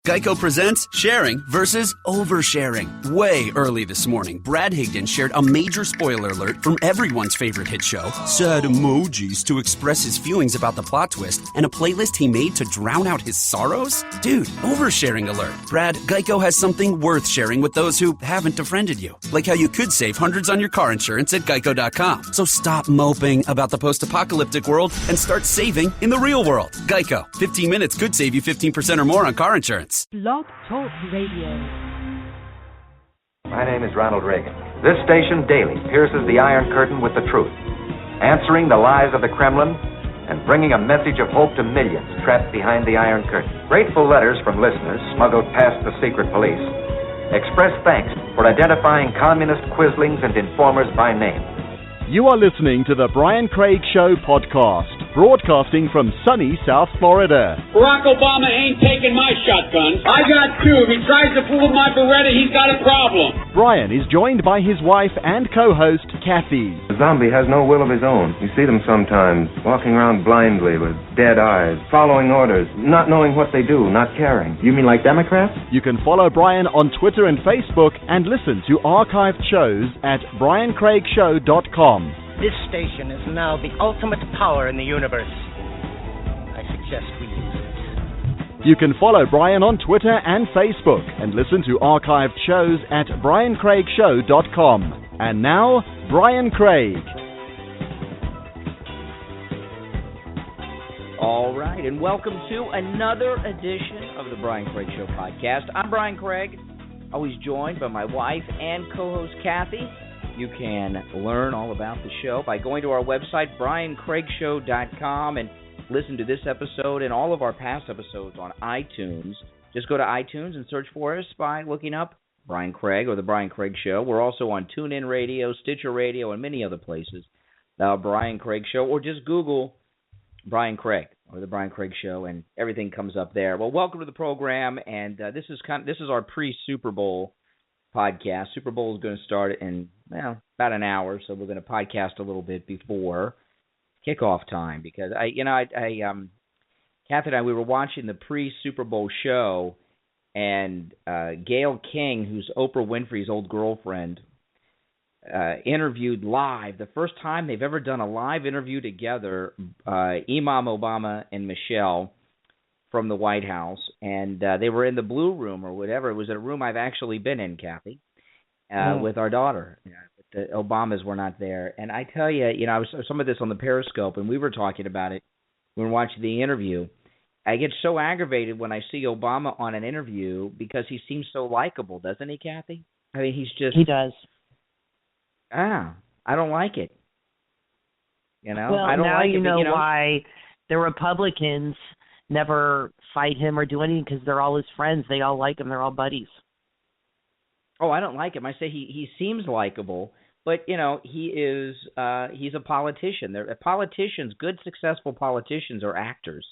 Geico presents sharing versus oversharing. Way early this morning, Brad Higdon shared a major spoiler alert from everyone's favorite hit show, sad emojis to express his feelings about the plot twist, and a playlist he made to drown out his sorrows? Dude, oversharing alert. Brad, Geico has something worth sharing with those who haven't befriended you. Like how you could save hundreds on your car insurance at geico.com. So stop moping about the post-apocalyptic world and start saving in the real world. Geico. 15 minutes could save you 15% or more on car insurance. Blog Talk Radio. My name is Ronald Reagan. This station daily pierces the Iron Curtain with the truth, answering the lies of the Kremlin and bringing a message of hope to millions trapped behind the Iron Curtain. Grateful letters from listeners smuggled past the secret police express thanks for identifying communist quislings and informers by name. You are listening to the Brian Craig Show podcast, broadcasting from sunny South Florida. Barack Obama ain't taking my shotgun. I got two. If he tries to fool with my Beretta, he's got a problem. Brian is joined by his wife and co-host, Kathy. The zombie has no will of his own. You see them sometimes, walking around blindly with dead eyes, following orders, not knowing what they do, not caring. You mean like Democrats? You can follow Brian on Twitter and Facebook and listen to archived shows at briancraigshow.com. This station is now the ultimate power in the universe. I suggest we use it. You can follow Brian on Twitter and Facebook and listen to archived shows at briancraigshow.com. And now, Brian Craig. All right, and welcome to another edition of the Brian Craig Show podcast. I'm Brian Craig, always joined by my wife and co-host Kathy. You can learn all about the show by going to our website, briancraigshow.com, and listen to this episode and all of our past episodes on iTunes. Just go to iTunes and search for us by looking up Brian Craig or The Brian Craig Show. We're also on TuneIn Radio, Stitcher Radio, and many other places. Brian Craig Show, or just Google Brian Craig or The Brian Craig Show, and everything comes up there. Well, welcome to the program, and this is our pre-Super Bowl podcast. Super Bowl is going to start in about an hour, so we're going to podcast a little bit before kickoff time because Kathy and I, we were watching the pre-Super Bowl show, and Gayle King, who's Oprah Winfrey's old girlfriend, interviewed live. The first time they've ever done a live interview together, Imam Obama and Michelle from the White House, and they were in the Blue Room or whatever. It was a room I've actually been in, Kathy, with our daughter. The Obamas were not there. And I tell you, I was some of this on the Periscope, and we were talking about it when we were watching the interview. I get so aggravated when I see Obama on an interview because he seems so likable, doesn't he, Kathy? I mean, he's just... He does. I don't like it. Well, I don't now like you it, know why the Republicans never fight him or do anything, because they're all his friends. They all like him. They're all buddies. Oh, I don't like him. I say he seems likable, but he is he's a politician. Politicians, good successful politicians, are actors.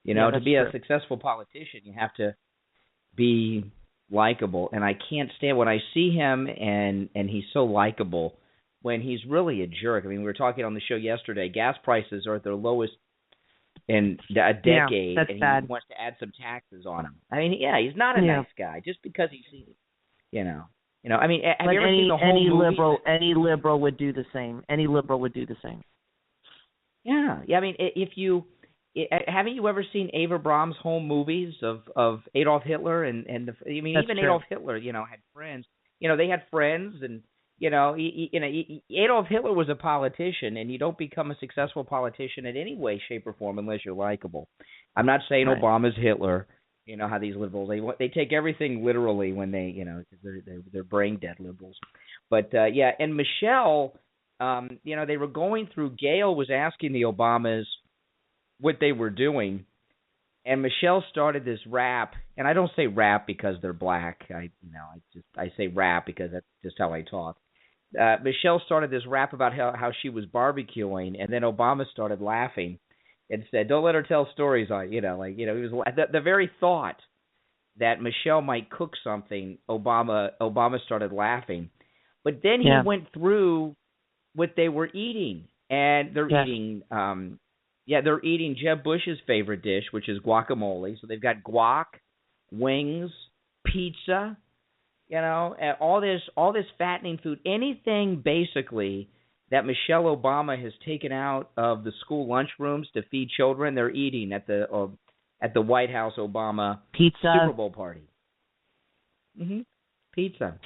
To be a successful politician, you have to be likable, and I can't stand when I see him and he's so likable when he's really a jerk. I mean, we were talking on the show yesterday. Gas prices are at their lowest in a decade, and bad. He wants to add some taxes on them. I mean, he's not a nice guy just because he's, I mean, have you ever seen the whole movie? Any liberal would do the same. Any liberal would do the same. Yeah. I mean, haven't you ever seen Ava Braun's home movies of Adolf Hitler and That's even true. Adolf Hitler, had friends. They had friends, and Adolf Hitler was a politician, and you don't become a successful politician in any way, shape, or form unless you're likable. I'm not saying Right. Obama's Hitler. You know how these liberals they take everything literally when they they're brain dead liberals. But and Michelle, they were going through. Gayle was asking the Obamas what they were doing, and Michelle started this rap. And I don't say rap because they're black. I say rap because that's just how I talk. Michelle started this rap about how she was barbecuing, and then Obama started laughing and said, "Don't let her tell stories on." He was the very thought that Michelle might cook something. Obama started laughing, but then he went through what they were eating, and they're eating. They're eating Jeb Bush's favorite dish, which is guacamole. So they've got guac, wings, pizza, and all this fattening food, anything basically that Michelle Obama has taken out of the school lunchrooms to feed children, they're eating at the White House Obama pizza Super Bowl party. Pizza.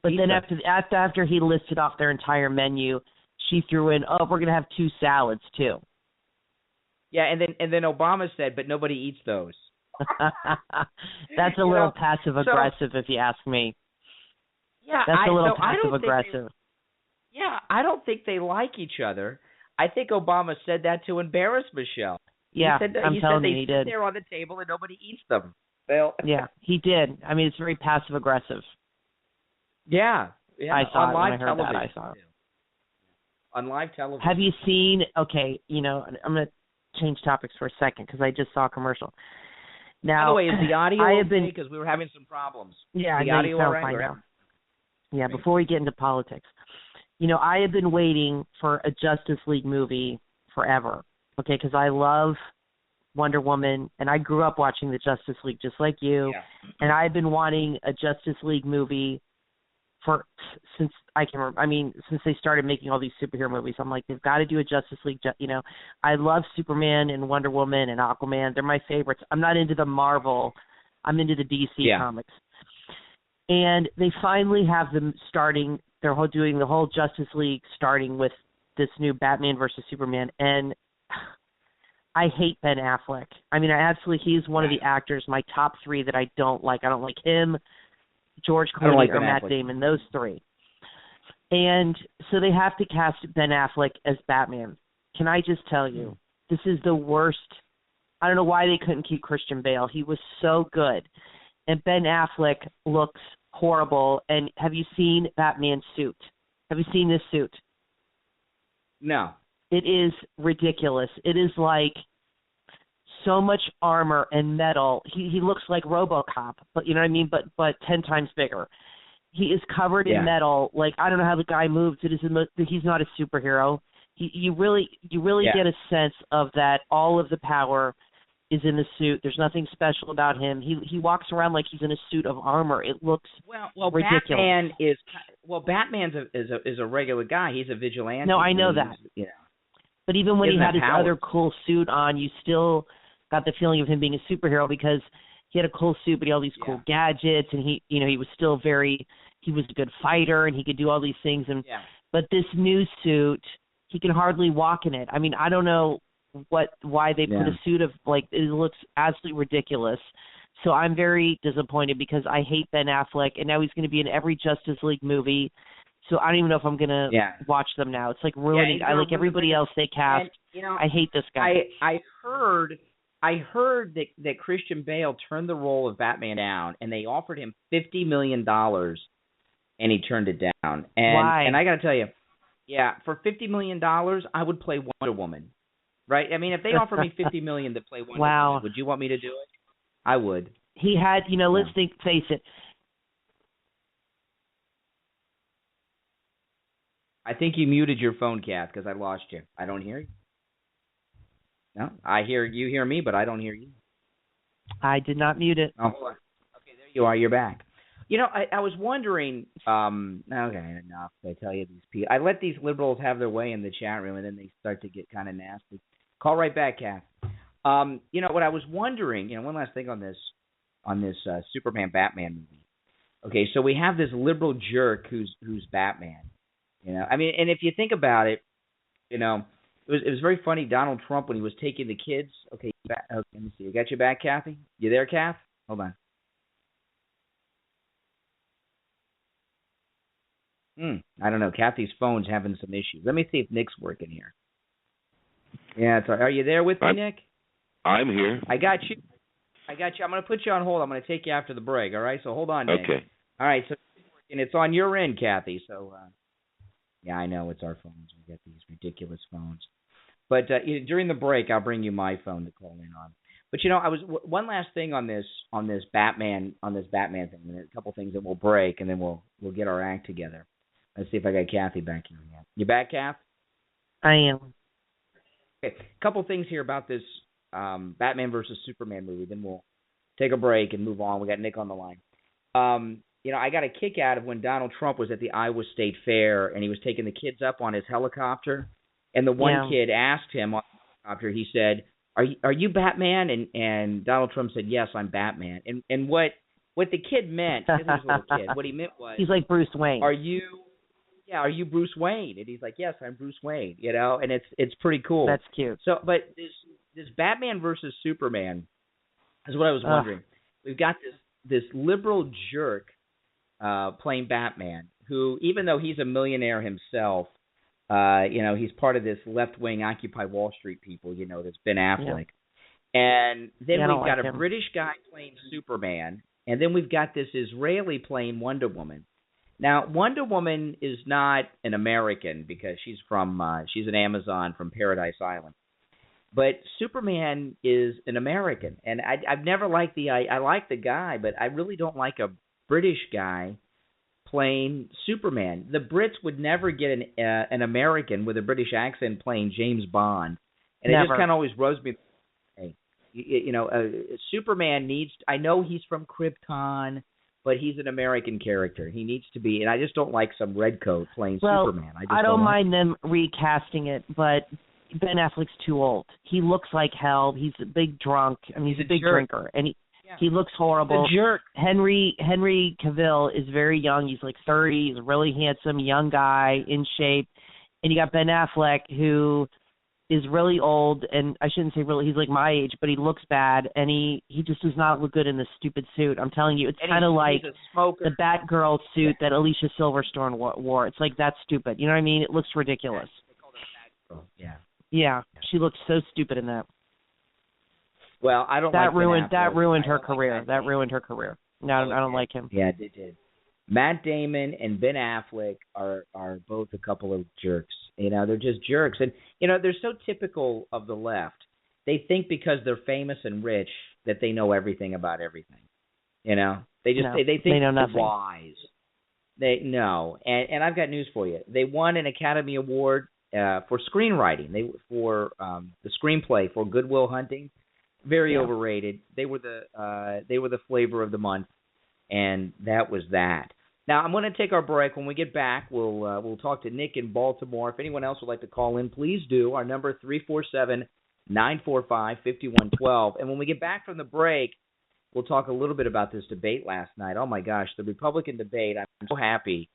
But then after he listed off their entire menu, she threw in, "Oh, we're gonna have 2 salads too." Yeah, and then Obama said, "But nobody eats those." That's a little passive aggressive, if you ask me. Yeah, that's a little passive aggressive. Yeah, I don't think they like each other. I think Obama said that to embarrass Michelle. Yeah, he said he sit did. there on the table and nobody eats them. Well, yeah, he did. I mean, it's very passive aggressive. Yeah, I saw on it live when I heard television. that. I saw it. On live television. Have you seen? Okay, I'm going to change topics for a second because I just saw a commercial. Now, by the way, is the audio okay? Because we were having some problems. Yeah, the audio all right? Fine now. Yeah, before we get into politics, I have been waiting for a Justice League movie forever. Okay, because I love Wonder Woman, and I grew up watching the Justice League just like you, and I've been wanting a Justice League movie since I can remember. I mean, since they started making all these superhero movies, I'm like, they've got to do a Justice League. I love Superman and Wonder Woman and Aquaman. They're my favorites. I'm not into the Marvel. I'm into the DC comics. And they finally have them starting. They're doing the whole Justice League, starting with this new Batman versus Superman. And I hate Ben Affleck. I mean, he's one of the actors, my top 3 that I don't like. I don't like him, George Clooney, or Matt Damon, those 3. And so they have to cast Ben Affleck as Batman. Can I just tell you, this is the worst. I don't know why they couldn't keep Christian Bale. He was so good. And Ben Affleck looks horrible. And have you seen Batman's suit? Have you seen this suit? No. It is ridiculous. It is like so much armor and metal. He looks like RoboCop, but you know what I mean? But 10 times bigger. He is covered in metal. Like, I don't know how the guy moves. He's not a superhero. You really get a sense of that all of the power is in the suit. There's nothing special about him. He walks around like he's in a suit of armor. It looks ridiculous. Batman is a regular guy. He's a vigilante. No, I know that. But even when he had his other cool suit on, you still got the feeling of him being a superhero because he had a cool suit, but he had all these cool gadgets, and he was still he was a good fighter, and he could do all these things. But this new suit, he can hardly walk in it. I mean, I don't know why they put a suit of, like, it looks absolutely ridiculous. So I'm very disappointed because I hate Ben Affleck, and now he's going to be in every Justice League movie. So I don't even know if I'm going to watch them now. It's like ruining. I like everybody else they cast. And, I hate this guy. I heard that Christian Bale turned the role of Batman down, and they offered him $50 million, and he turned it down. And, why? And I got to tell you, for $50 million, I would play Wonder Woman. Right? I mean, if they offered me $50 million to play Wonder Woman, would you want me to do it? I would. He had, let's face it. I think you muted your phone, Kath, because I lost you. I don't hear you. No, I hear you. Hear me, but I don't hear you. I did not mute it. Oh, hold on. Okay, there you are. You're back. I was wondering. Okay, enough. I tell you, these people. I let these liberals have their way in the chat room, and then they start to get kind of nasty. Call right back, Kath. What I was wondering. One last thing on this Superman Batman movie. Okay, so we have this liberal jerk who's Batman. I mean, and if you think about it, it was very funny. Donald Trump, when he was taking the kids. Okay, let me see. You got your back, Kathy? You there, Kath? Hold on. I don't know. Kathy's phone's having some issues. Let me see if Nick's working here. Yeah, it's all right. Are you there with me, Nick? I'm here. I got you. I'm going to put you on hold. I'm going to take you after the break, all right? So hold on, Nick. Okay. All right, so it's on your end, Kathy. So, yeah, I know it's our phones. We get these ridiculous phones. But during the break, I'll bring you my phone to call in on. But I was one last thing on this Batman thing, and a couple things that we'll break, and then we'll get our act together. Let's see if I got Kathy back here yet. You back, Kath? I am. Okay, a couple things here about this Batman versus Superman movie. Then we'll take a break and move on. We got Nick on the line. I got a kick out of when Donald Trump was at the Iowa State Fair and he was taking the kids up on his helicopter, and the one kid asked him on the helicopter, he said, Are you Batman? And Donald Trump said, yes, I'm Batman. And what the kid meant, because he was a little kid, what he meant was, he's like Bruce Wayne. Are you Bruce Wayne? And he's like, yes, I'm Bruce Wayne, and it's pretty cool. That's cute. So, but this Batman versus Superman is what I was wondering. We've got this liberal jerk playing Batman, who, even though he's a millionaire himself, he's part of this left-wing Occupy Wall Street people, that's Ben Affleck. Yeah. And then we've got a British guy playing Superman, and then we've got this Israeli playing Wonder Woman. Now, Wonder Woman is not an American because she's an Amazon from Paradise Island. But Superman is an American, and I've never liked I like the guy, but I really don't like a British guy playing Superman. The Brits would never get an American with a British accent playing James Bond, and it just kind of always rubs me. Hey, Superman needs. I know he's from Krypton, but he's an American character. He needs to be, and I just don't like some redcoat playing Superman. I don't mind them recasting it, but Ben Affleck's too old. He looks like hell. He's a big drunk. I mean, he's a big drinker, and he looks horrible. The jerk. Henry Cavill is very young. He's like 30. He's a really handsome young guy, in shape. And you got Ben Affleck, who is really old, and I shouldn't say really, he's like my age, but he looks bad, and he just does not look good in this stupid suit. I'm telling you, it's kind of like the Batgirl suit that Alicia Silverstone wore. It's like, that's stupid. You know what I mean? It looks ridiculous. They call that Batgirl. Yeah. Yeah, she looks so stupid in that. Well, I don't like that ruined her career. That ruined her career. No, I don't like him. Yeah, it did. Matt Damon and Ben Affleck are both a couple of jerks. They're just jerks, and they're so typical of the left. They think because they're famous and rich that they know everything about everything. They think they know nothing. They're wise. And I've got news for you. They won an Academy Award for screenwriting. For the screenplay for Good Will Hunting. Very overrated. They were the flavor of the month, and that was that. Now I'm going to take our break. When we get back, we'll talk to Nick in Baltimore. If anyone else would like to call in, please do. Our number 347-945-5112. And when we get back from the break, we'll talk a little bit about this debate last night. Oh my gosh, the Republican debate. I'm so happy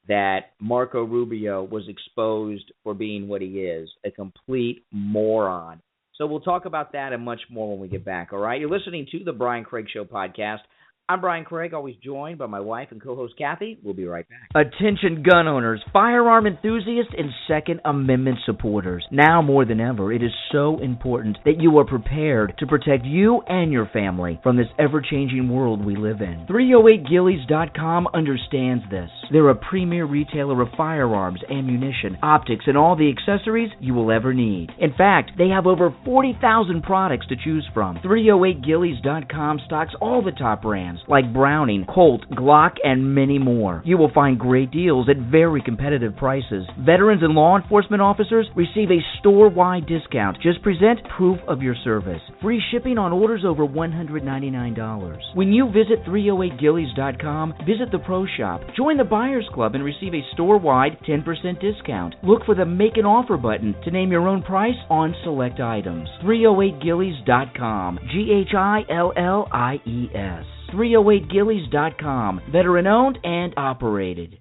that Marco Rubio was exposed for being what he is, a complete moron. So we'll talk about that and much more when we get back, all right? You're listening to the Brian Craig Show podcast. I'm Brian Craig, always joined by my wife and co-host Kathy. We'll be right back. Attention gun owners, firearm enthusiasts, and Second Amendment supporters. Now more than ever, it is so important that you are prepared to protect you and your family from this ever-changing world we live in. 308gillies.com understands this. They're a premier retailer of firearms, ammunition, optics, and all the accessories you will ever need. In fact, they have over 40,000 products to choose from. 308gillies.com stocks all the top brands like Browning, Colt, Glock, and many more. You will find great deals at very competitive prices. Veterans and law enforcement officers receive a store-wide discount. Just present proof of your service. Free shipping on orders over $199. When you visit 308gillies.com, visit the Pro Shop, join the Buyers Club, and receive a store-wide 10% discount. Look for the Make an Offer button to name your own price on select items. 308gillies.com. GHILLIES. 308gillies.com. Veteran-owned and operated.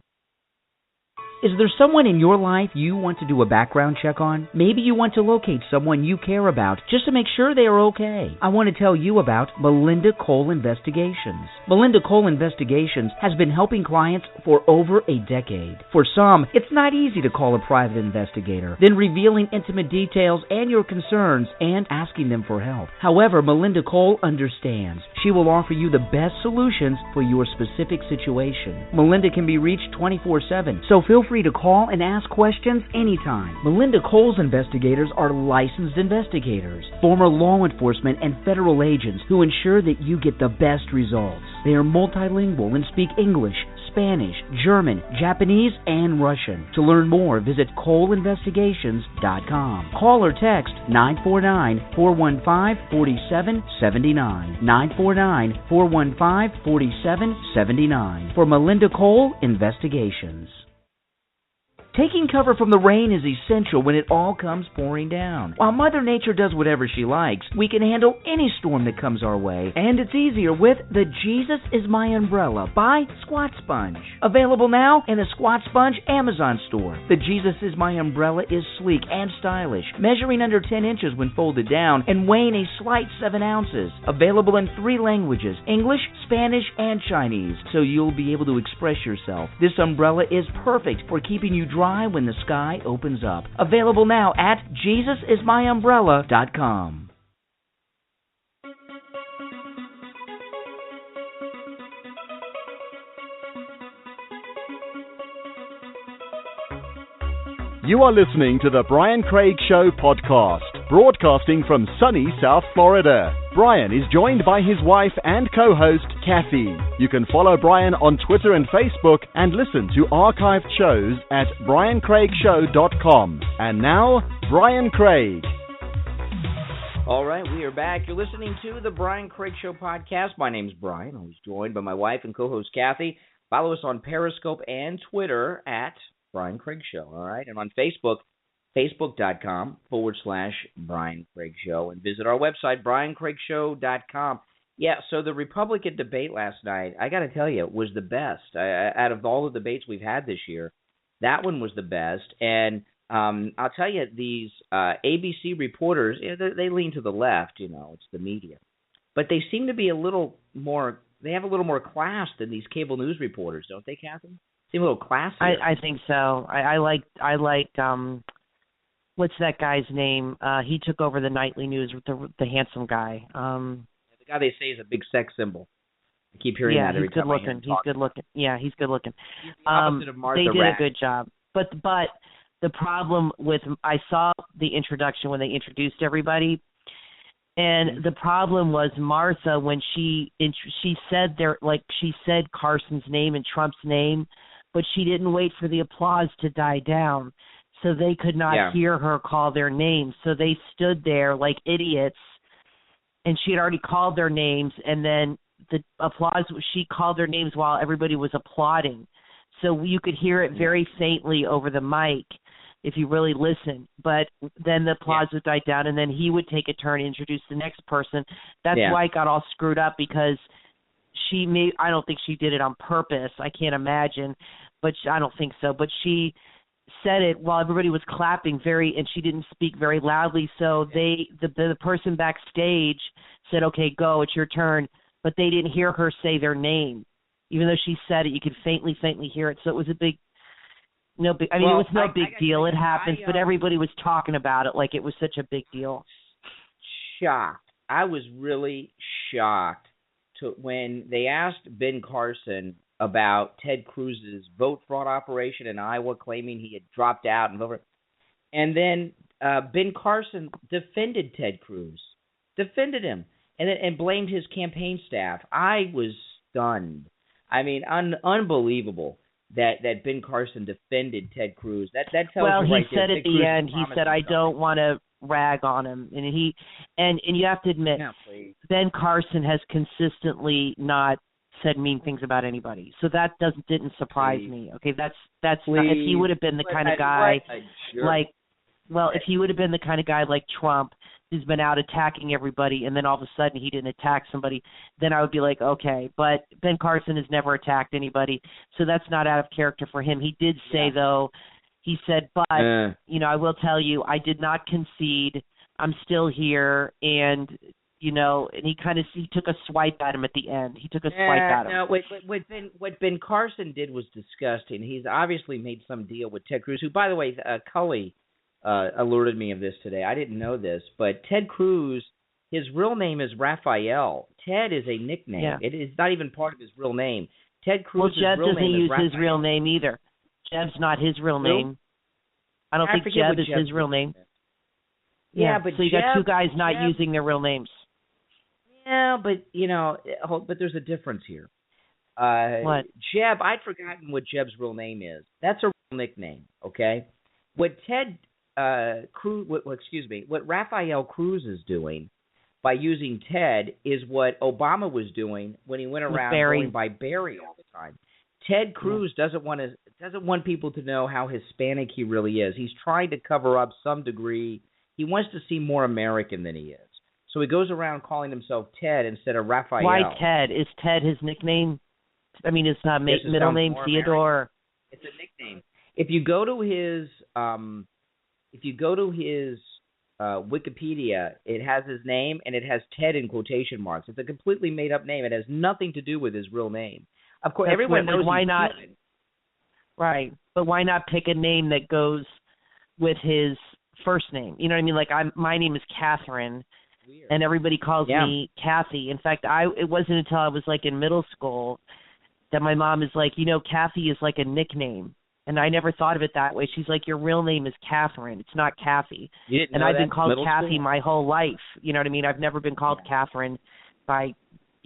Is there someone in your life you want to do a background check on? Maybe you want to locate someone you care about just to make sure they are okay. I want to tell you about Melinda Cole Investigations. Melinda Cole Investigations has been helping clients for over a decade. For some, it's not easy to call a private investigator, then revealing intimate details and your concerns and asking them for help. However, Melinda Cole understands. She will offer you the best solutions for your specific situation. Melinda can be reached 24/7, so feel free to call and ask questions anytime. Melinda Cole's investigators are licensed investigators, former law enforcement and federal agents who ensure that you get the best results. They are multilingual and speak English, Spanish, German, Japanese, and Russian. To learn more, visit ColeInvestigations.com. Call or text 949-415-4779. 949-415-4779 for Melinda Cole Investigations. Taking cover from the rain is essential when it all comes pouring down. While Mother Nature does whatever she likes, we can handle any storm that comes our way, and it's easier with the Jesus is My Umbrella by Squat Sponge. Available now in the Squat Sponge Amazon store. The Jesus is My Umbrella is sleek and stylish, measuring under 10 inches when folded down and weighing a slight 7 ounces. Available in 3 languages, English, Spanish, and Chinese, so you'll be able to express yourself. This umbrella is perfect for keeping you dry when the sky opens up. Available now at JesusIsMyUmbrella.com. You are listening to the Brian Craig Show podcast, broadcasting from sunny South Florida. Brian is joined by his wife and co-host, Kathy. You can follow Brian on Twitter and Facebook and listen to archived shows at briancraigshow.com. And now, Brian Craig. All right, we are back. You're listening to the Brian Craig Show podcast. My name's Brian. I was joined by my wife and co-host, Kathy. Follow us on Periscope and Twitter at Brian Craig Show, all right? And on Facebook, facebook.com/Brian Craig Show, and visit our website, briancraigshow.com. Yeah, so the Republican debate last night, I got to tell you, was the best. Out of all the debates we've had this year, that one was the best. And I'll tell you, these ABC reporters, they lean to the left, it's the media. But they seem to be a little more, they have a little more class than these cable news reporters, don't they, Kathy? Seem a little classier. I think so. I like what's that guy's name? He took over the nightly news with the handsome guy. The guy they say is a big sex symbol. I keep hearing that every time I hear him talk. He's good looking. Yeah, he's good looking. He's the opposite of Martha They did Rack. a good job. But the problem with, I saw the introduction when they introduced everybody, and the problem was Martha, when she said she said Carson's name and Trump's name, but she didn't wait for the applause to die down, so they could not hear her call their names. So they stood there like idiots, and she had already called their names, and then the applause, she called their names while everybody was applauding. So you could hear it very faintly over the mic if you really listen. But then the applause would die down, and then he would take a turn and introduce the next person. That's why it got all screwed up, because I don't think she did it on purpose. I can't imagine, but I don't think so. But she said it while everybody was clapping and she didn't speak very loudly. So the person backstage said, "Okay, go, it's your turn," but they didn't hear her say their name, even though she said it. You could faintly hear it. So it was a big. It was no big deal. It happens, but everybody was talking about it like it was such a big deal. Shocked. I was really shocked when they asked Ben Carson about Ted Cruz's vote fraud operation in Iowa, claiming he had dropped out and then Ben Carson defended Ted Cruz, defended him, and blamed his campaign staff. I was stunned. I mean, unbelievable that Ben Carson defended Ted Cruz. That tells you right there. Well, he said at the end, he said, "I don't want to rag on him," and you have to admit, Ben Carson has consistently not said mean things about anybody, so that didn't surprise me. Okay, that's not, if he would have been the kind of guy if he would have been the kind of guy like Trump, who's been out attacking everybody, and then all of a sudden he didn't attack somebody, then I would be like, okay. But Ben Carson has never attacked anybody, so that's not out of character for him. He did say though. He said, but, I will tell you, I did not concede. I'm still here. And, and he took a swipe at him at the end. He took a swipe at him. No, what Ben Carson did was disgusting. He's obviously made some deal with Ted Cruz, who, by the way, Cully alerted me of this today. I didn't know this, but Ted Cruz, his real name is Raphael. Ted is a nickname. Yeah. It is not even part of his real name. Ted Cruz's Jeb real doesn't name use is Raphael. his real name either. Jeb's not his real name. I don't think Jeb is his real name. Yeah, but so you got two guys not using their real names. Yeah, but but there's a difference here. What? Jeb, I'd forgotten what Jeb's real name is. That's a real nickname, okay? What what Rafael Cruz is doing by using Ted is what Obama was doing when he went around going by Barry all the time. Ted Cruz doesn't want people to know how Hispanic he really is. He's trying to cover up some degree. He wants to seem more American than he is. So he goes around calling himself Ted instead of Rafael. Why Ted? Is Ted his nickname? I mean, it's not middle name Theodore. It's a nickname. If you go to his Wikipedia, it has his name and it has Ted in quotation marks. It's a completely made up name. It has nothing to do with his real name. Of course, everyone knows. Why not? Right, but why not pick a name that goes with his first name? You know what I mean? Like my name is Catherine. Weird. And everybody calls me Kathy. In fact, it wasn't until I was like in middle school that my mom is like, Kathy is like a nickname. And I never thought of it that way. She's like, your real name is Catherine. It's not Kathy. And I've been called Kathy my whole life. You know what I mean? I've never been called Catherine by,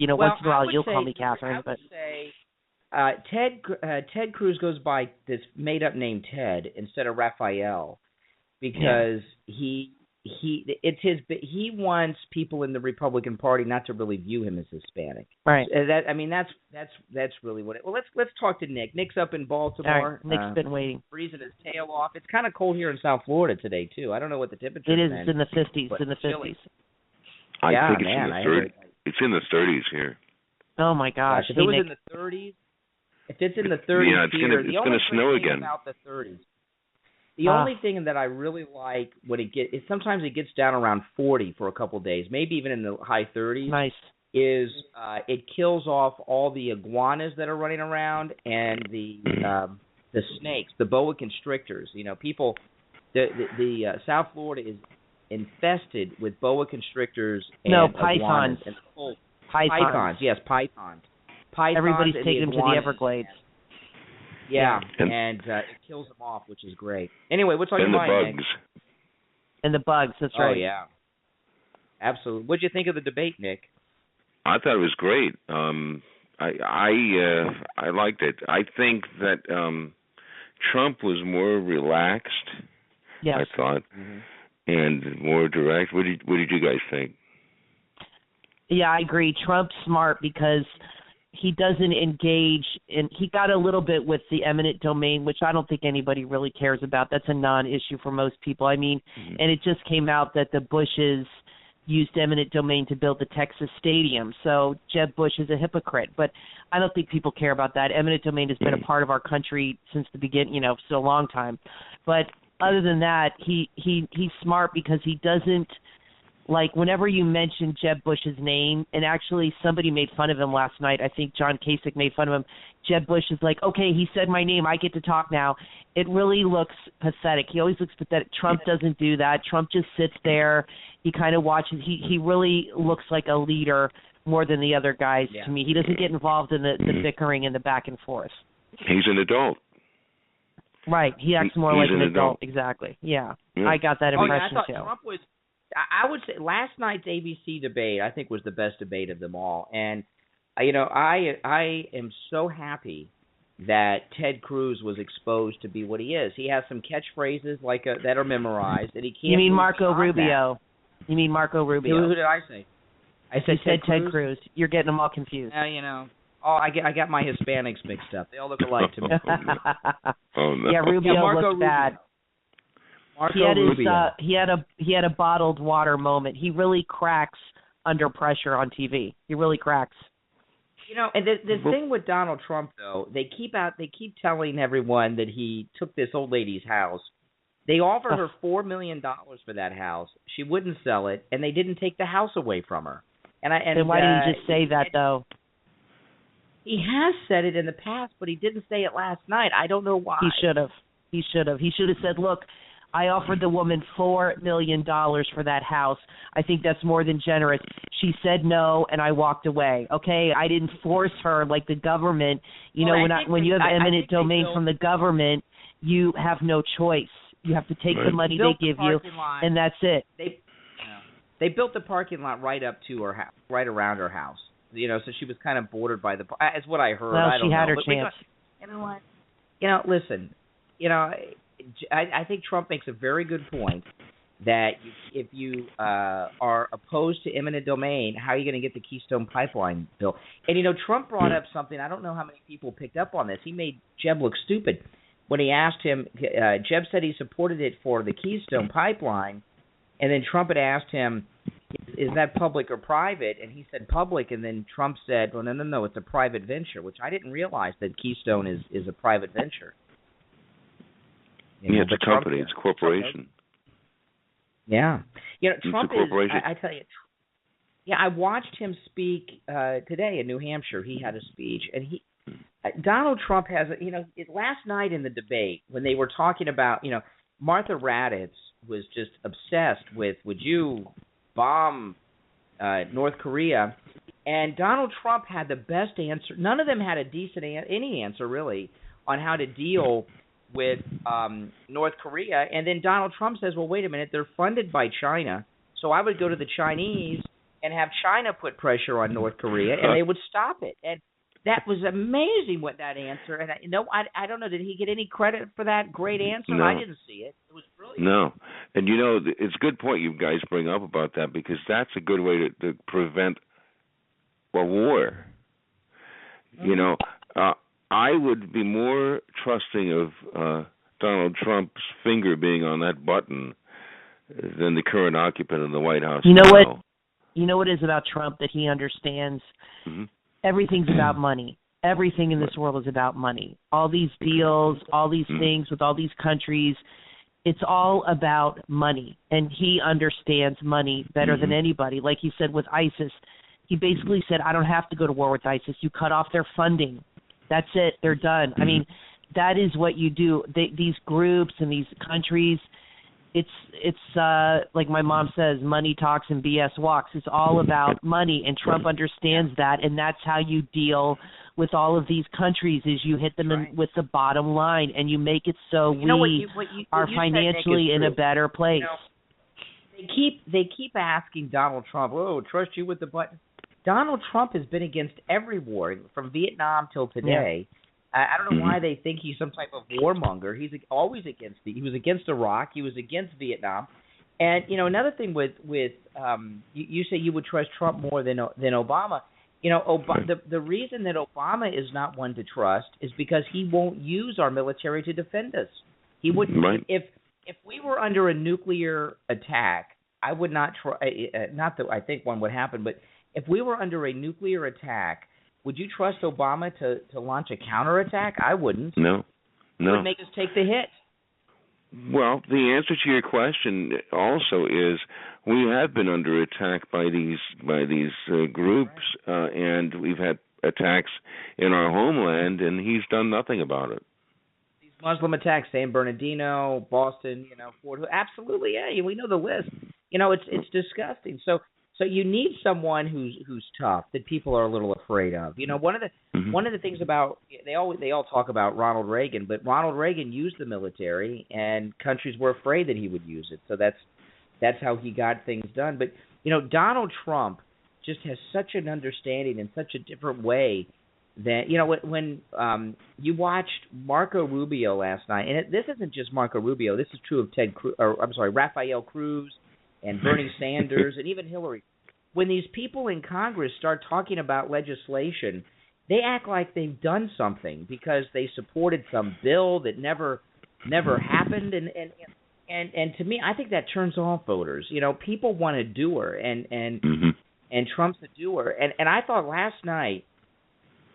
once in a while you'll call me Catherine. I would say Ted Cruz goes by this made-up name Ted instead of Rafael because he wants people in the Republican Party not to really view him as Hispanic. Right. That's really what it. Well, let's talk to Nick. Nick's up in Baltimore. All right. Nick's been waiting. Freezing his tail off. It's kind of cold here in South Florida today too. I don't know what the temperature is. It is. It's in the 50s. In the 50s. I think it's in the 30s. It's in the 30s here. Oh my gosh! If it was in the 30s, if it's in the 30s it's going to snow again. About the 30s. The only thing that I really like when sometimes it gets down around 40 for a couple of days, maybe even in the high 30s. Nice. Is it kills off all the iguanas that are running around and the snakes, the boa constrictors. People, the South Florida is infested with boa constrictors and pythons. Pythons, yes, pythons. Everybody's taking them to the Everglades. Yeah, and it kills them off, which is great. Anyway, what's on your mind, And the bugs. And the bugs, that's right. Oh, yeah. Absolutely. What'd you think of the debate, Nick? I thought it was great. I liked it. I think that Trump was more relaxed, I thought, and more direct. What did you guys think? Yeah, I agree. Trump's smart because he doesn't engage in. He got a little bit with the eminent domain, which I don't think anybody really cares about. That's a non-issue for most people. I mean, and it just came out that the Bushes used eminent domain to build the Texas Stadium. So Jeb Bush is a hypocrite, but I don't think people care about that. Eminent domain has been a part of our country since the beginning, for a long time. But other than that, he's smart because he doesn't. Like, whenever you mention Jeb Bush's name, and actually somebody made fun of him last night. I think John Kasich made fun of him. Jeb Bush is like, okay, he said my name. I get to talk now. It really looks pathetic. He always looks pathetic. Trump doesn't do that. Trump just sits there. He kind of watches. He really looks like a leader more than the other guys to me. He doesn't get involved in the bickering and the back and forth. He's an adult. Right. He acts more like an adult. Exactly. Yeah. I got that impression, I thought Trump was... I would say last night's ABC debate, I think, was the best debate of them all. And, I am so happy that Ted Cruz was exposed to be what he is. He has some catchphrases that are memorized, and he can't. You mean Marco Rubio? You mean Marco Rubio? Who did I say? I said Ted Cruz. You're getting them all confused. I got my Hispanics mixed up. They all look alike to me. Oh no. Yeah, Rubio looks bad. Rubio. He had a bottled water moment. He really cracks under pressure on TV. He really cracks. And the thing with Donald Trump, though, they keep telling everyone that he took this old lady's house. They offered her $4 million for that house. She wouldn't sell it, and they didn't take the house away from her. Then why didn't he just say that, though? He has said it in the past, but he didn't say it last night. I don't know why. He should have. He should have said, look, I offered the woman $4 million for that house. I think that's more than generous. She said no, and I walked away. Okay, I didn't force her like the government. When you have eminent domain from the government, you have no choice. You have to take the money they give you, and that's it. They built the parking lot right up to her house, right around her house. So she was kind of bordered by the. As what I heard. Well, I don't she had know. her chance. You know what? Listen. I think Trump makes a very good point that if you are opposed to eminent domain, how are you going to get the Keystone Pipeline bill? And, Trump brought up something, I don't know how many people picked up on this. He made Jeb look stupid when he asked him, Jeb said he supported it for the Keystone Pipeline, and then Trump had asked him, is that public or private? And he said public, and then Trump said, well, no, it's a private venture, which I didn't realize that Keystone is a private venture. It's a company, it's a corporation. Yeah. Trump is, I tell you, I watched him speak today in New Hampshire. He had a speech, and Donald Trump has, last night in the debate when they were talking about, Martha Raddatz was just obsessed with, would you bomb North Korea? And Donald Trump had the best answer. None of them had a decent any answer, really, on how to deal with North Korea. And then Donald Trump says, well, wait a minute, they're funded by China, so I would go to the Chinese and have China put pressure on North Korea, and they would stop it. And that was amazing, what that answer. And I don't know, did he get any credit for that great answer? No. I didn't see it. It was brilliant. No. And, it's a good point you guys bring up about that, because that's a good way to prevent a war. Mm-hmm. I would be more trusting of Donald Trump's finger being on that button than the current occupant of the White House. You know what? You know what it is about Trump that he understands? Mm-hmm. Everything's about money. Everything in this world is about money. All these deals, all these things with all these countries, it's all about money. And he understands money better than anybody. Like he said with ISIS, he basically said, I don't have to go to war with ISIS. You cut off their funding. That's it. They're done. I mean, that is what you do. These groups and these countries, it's like my mom says, money talks and BS walks. It's all about money, and Trump understands that, and that's how you deal with all of these countries is you hit them with the bottom line, and you make it so we are financially in a better place. They keep asking Donald Trump, trust you with the button. Donald Trump has been against every war, from Vietnam till today. Yeah. I don't know why they think he's some type of warmonger. He's always against he was against Iraq. He was against Vietnam. And, another thing with you say you would trust Trump more than Obama. The reason that Obama is not one to trust is because he won't use our military to defend us. He wouldn't. Right. If we were under a nuclear attack, I would not try. Not that I think one would happen, but if we were under a nuclear attack, would you trust Obama to launch a counterattack? I wouldn't. No. It would make us take the hit. Well, the answer to your question also is we have been under attack by these groups, and we've had attacks in our homeland, and he's done nothing about it. These Muslim attacks, San Bernardino, Boston, Fort Hood, absolutely, yeah, we know the list. It's disgusting. So you need someone who's tough, that people are a little afraid of. One of the things about they all talk about Ronald Reagan, but Ronald Reagan used the military, and countries were afraid that he would use it. So that's how he got things done. But Donald Trump just has such an understanding in such a different way that when you watched Marco Rubio last night, and this isn't just Marco Rubio. This is true of Rafael Cruz and Bernie Sanders and even Hillary. When these people in Congress start talking about legislation, they act like they've done something because they supported some bill that never happened. And to me, I think that turns off voters. People want a doer, and Trump's a doer. And I thought last night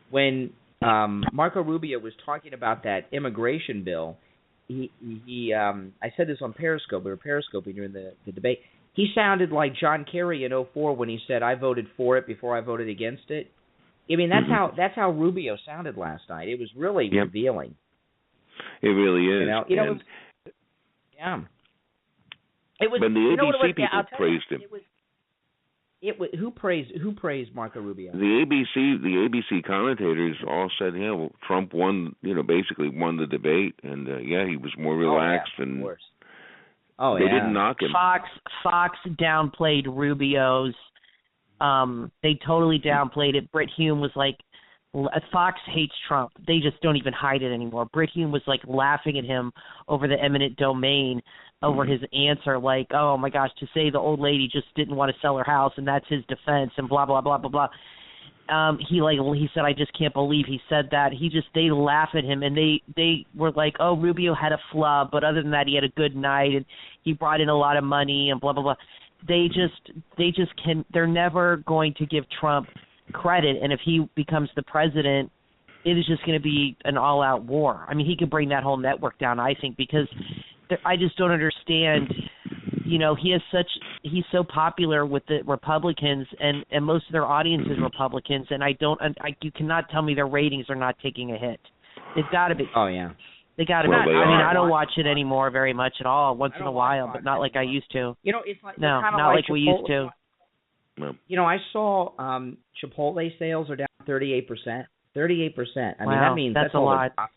when Marco Rubio was talking about that immigration bill, he I said this on Periscope. We were Periscoping during the debate. He sounded like John Kerry in 2004 when he said, "I voted for it before I voted against it." I mean, that's how Rubio sounded last night. It was really revealing. It really is. Yeah. It was. But the ABC people praised him. Who praised Marco Rubio? The ABC commentators all said, well, Trump won. Basically won the debate, and he was more relaxed of and. Course. They didn't knock him. Fox downplayed Rubio's They totally downplayed it. Brit Hume was like, Fox hates Trump. They just don't even hide it anymore. Brit Hume was like laughing at him over the eminent domain, over his answer, like, oh my gosh, to say the old lady just didn't want to sell her house and that's his defense and blah blah blah blah blah. He said, I just can't believe he said that. They laugh at him, and they were like, oh, Rubio had a flub, but other than that, he had a good night and he brought in a lot of money and blah blah blah. They're never going to give Trump credit, and if he becomes the president, it is just going to be an all-out war. I mean, he could bring that whole network down, I think, because I just don't understand. You know, he's so popular with the Republicans, and most of their audience is Republicans, and you cannot tell me their ratings are not taking a hit. They've got to be. Oh yeah. They got to be. I mean, I don't watch it anymore very much at all. Once in a while, but not like I used to. You know, it's like no, it's not like we used to. You know, I saw Chipotle sales are down 38%. 38%. I mean, that means that's a lot. Profit,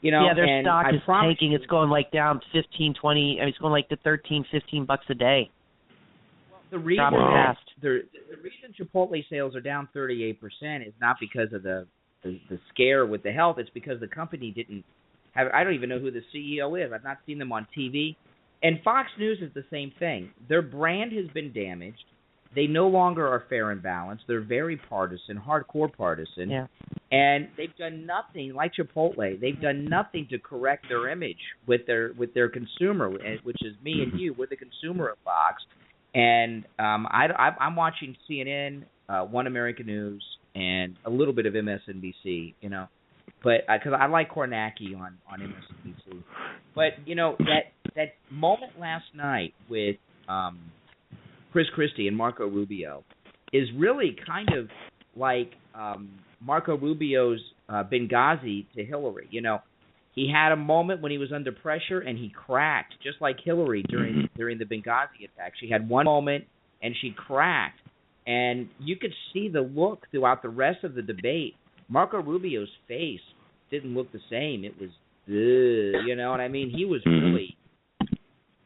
you know, yeah, their and stock is tanking. It's going like down 15, 20. I mean, it's going like to $13, $15 a day. Well, the reason Chipotle sales are down 38% is not because of the scare with the health. It's because the company didn't have. I don't even know who the CEO is. I've not seen them on TV. And Fox News is the same thing. Their brand has been damaged. They no longer are fair and balanced. They're very partisan, hardcore partisan. Yeah. And they've done nothing, like Chipotle, they've done nothing to correct their image with their consumer, which is me and you. We're the consumer of Fox. And I'm watching CNN, One American News, and a little bit of MSNBC, you know. But because I like Kornacki on MSNBC. But, you know, that moment last night with Chris Christie and Marco Rubio is really kind of like Marco Rubio's Benghazi to Hillary. You know, he had a moment when he was under pressure and he cracked, just like Hillary during the Benghazi attack. She had one moment and she cracked, and you could see the look throughout the rest of the debate. Marco Rubio's face didn't look the same. It was, you know what I mean? He was really,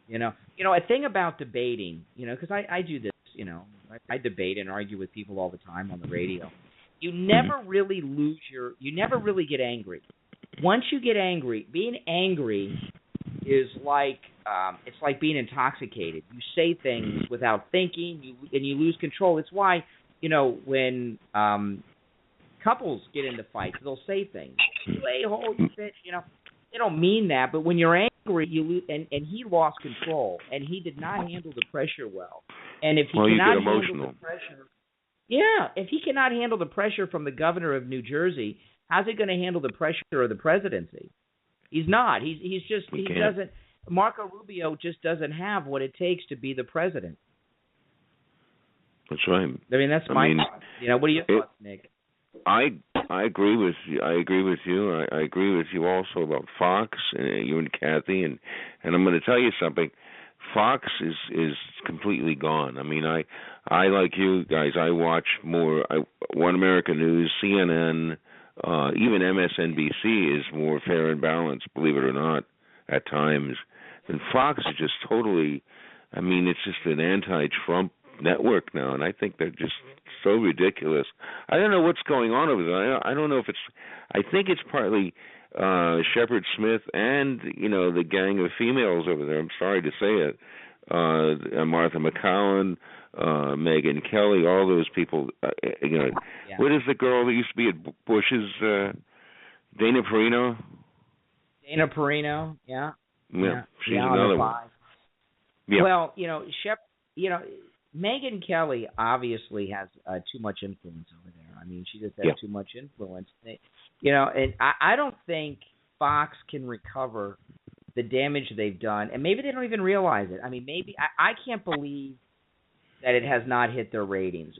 you know, a thing about debating, you know, because I do this, you know, I debate and argue with people all the time on the radio. You never really you never really get angry. Once you get angry, being angry is like, it's like being intoxicated. You say things without thinking, and you lose control. It's why, you know, when couples get into fights, they'll say things. You a-hole, you bitch, you know. They don't mean that, but when you're angry, you lose, and he lost control, and he did not handle the pressure well. And if he cannot handle the pressure, if he cannot handle the pressure from the governor of New Jersey, how's he going to handle the pressure of the presidency? He's not. He doesn't. Marco Rubio just doesn't have what it takes to be the president. That's right. I mean, that's my thought. You know, what are your thoughts, Nick? I agree with you. I agree with you also about Fox and you and Kathy, and I'm going to tell you something. Fox is completely gone. I mean, I like you guys. I watch more. One American News, CNN, even MSNBC is more fair and balanced. Believe it or not, at times. And Fox is just totally. I mean, it's just an anti-Trump network now, and I think they're just so ridiculous. I don't know what's going on over there. I don't know if it's. I think it's partly Shepard Smith and, you know, the gang of females over there. I'm sorry to say it. Martha McCowan, Megyn Kelly, all those people. You know, what is the girl that used to be at Bush's? Dana Perino. Dana Perino, yeah. She's another one. Yeah. Well, you know, Megyn Kelly obviously has too much influence over there. I mean, she just has too much influence. You know, and I don't think Fox can recover the damage they've done, and maybe they don't even realize it. I mean, maybe I can't believe that it has not hit their ratings,